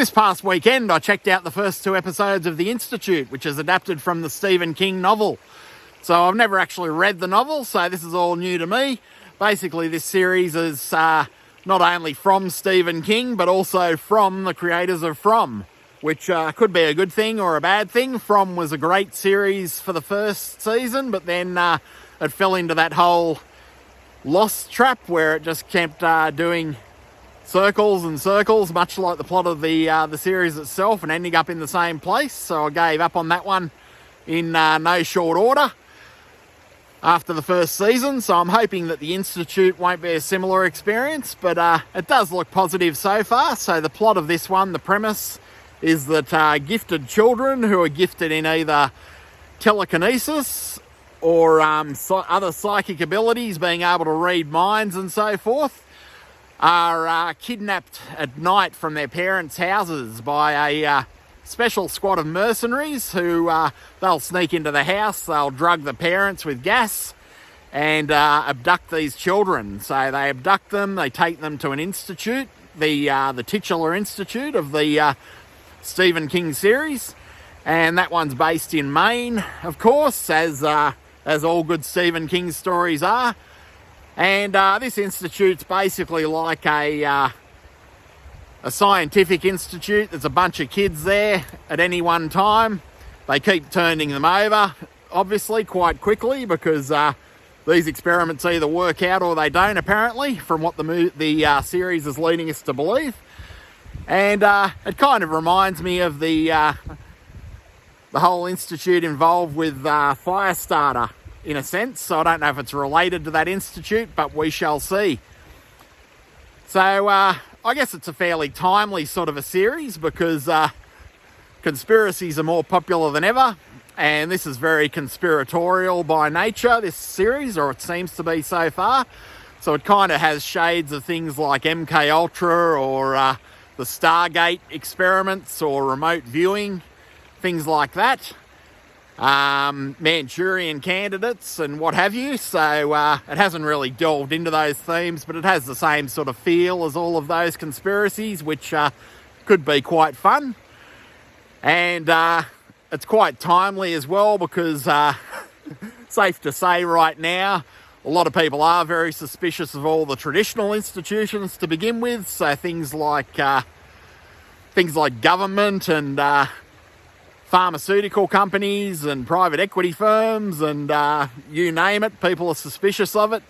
This past weekend, I checked out the first 2 episodes of The Institute, which is adapted from the Stephen King novel. So I've never actually read the novel, so this is all new to me. Basically, this series is not only from Stephen King, but also from the creators of From, which could be a good thing or a bad thing. From was a great series for the first season, but then it fell into that whole lost trap where it just kept doing circles and circles, much like the plot of the series itself, and ending up in the same place. So I gave up on that one in no short order after the first season. So I'm hoping that The Institute won't be a similar experience, but it does look positive so far. So the plot of this one, the premise, is that gifted children who are gifted in either telekinesis or other psychic abilities, being able to read minds and so forth, are kidnapped at night from their parents' houses by a special squad of mercenaries who they'll sneak into the house, they'll drug the parents with gas and abduct these children. So they abduct them, they take them to an institute, the titular institute of the Stephen King series, and that one's based in Maine, of course, as all good Stephen King stories are. And this institute's basically like a scientific institute. There's a bunch of kids there at any one time. They keep turning them over, obviously, quite quickly, because these experiments either work out or they don't, apparently, from what the series is leading us to believe. And it kind of reminds me of the whole institute involved with Firestarter, in a sense. So I don't know if it's related to that institute, but we shall see. So I guess it's a fairly timely sort of a series, because conspiracies are more popular than ever, and this is very conspiratorial by nature, this series, or it seems to be so far. So it kind of has shades of things like MK Ultra or the Stargate experiments or remote viewing, things like that. Manchurian candidates and what have you. So it hasn't really delved into those themes, but it has the same sort of feel as all of those conspiracies, which could be quite fun. And it's quite timely as well, because safe to say right now, a lot of people are very suspicious of all the traditional institutions to begin with. So things like government and pharmaceutical companies and private equity firms and you name it, people are suspicious of it.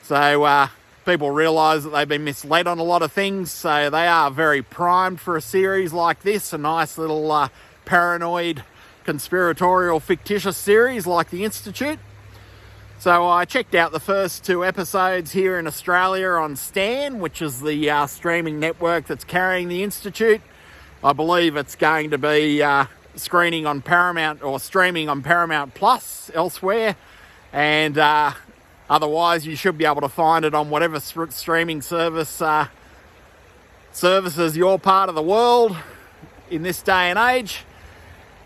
So people realise that they've been misled on a lot of things. So they are very primed for a series like this, a nice little paranoid, conspiratorial, fictitious series like The Institute. So I checked out the first 2 episodes here in Australia on Stan, which is the streaming network that's carrying The Institute. I believe it's going to be screening on Paramount or streaming on Paramount Plus elsewhere, and otherwise you should be able to find it on whatever streaming services your part of the world in this day and age.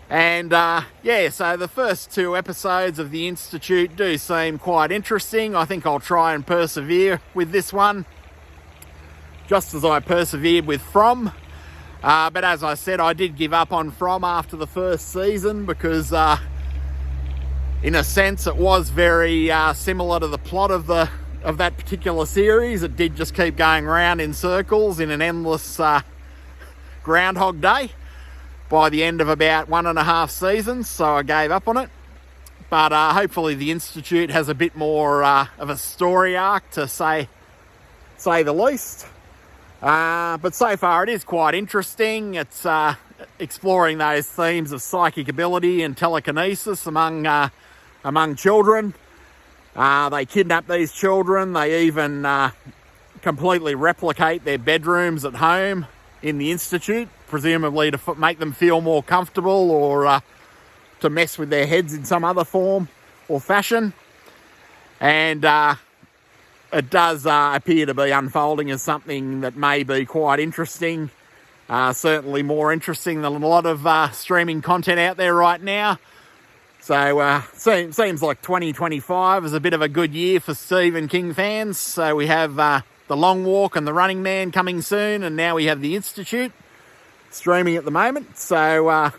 And so the first 2 episodes of The Institute do seem quite interesting. I think I'll try and persevere with this one, just as I persevered with From. But as I said, I did give up on From after the first season, because in a sense it was very similar to the plot of that particular series. It did just keep going round in circles in an endless Groundhog Day by the end of about 1.5 seasons, so I gave up on it. But hopefully The Institute has a bit more of a story arc, to say the least. But so far it is quite interesting. It's exploring those themes of psychic ability and telekinesis among children. They kidnap these children. They even completely replicate their bedrooms at home in The Institute, presumably to make them feel more comfortable, or to mess with their heads in some other form or fashion. And it does appear to be unfolding as something that may be quite interesting. Certainly more interesting than a lot of streaming content out there right now. So seems like 2025 is a bit of a good year for Stephen King fans. So we have The Long Walk and The Running Man coming soon, and now we have The Institute. streaming at the moment. So,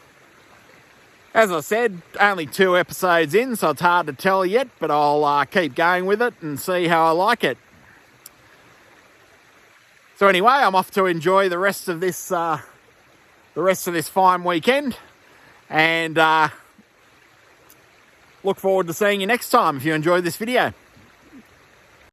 as I said, only 2 episodes in, so it's hard to tell yet, but I'll keep going with it and see how I like it. So anyway, I'm off to enjoy the rest of this fine weekend, and look forward to seeing you next time if you enjoyed this video.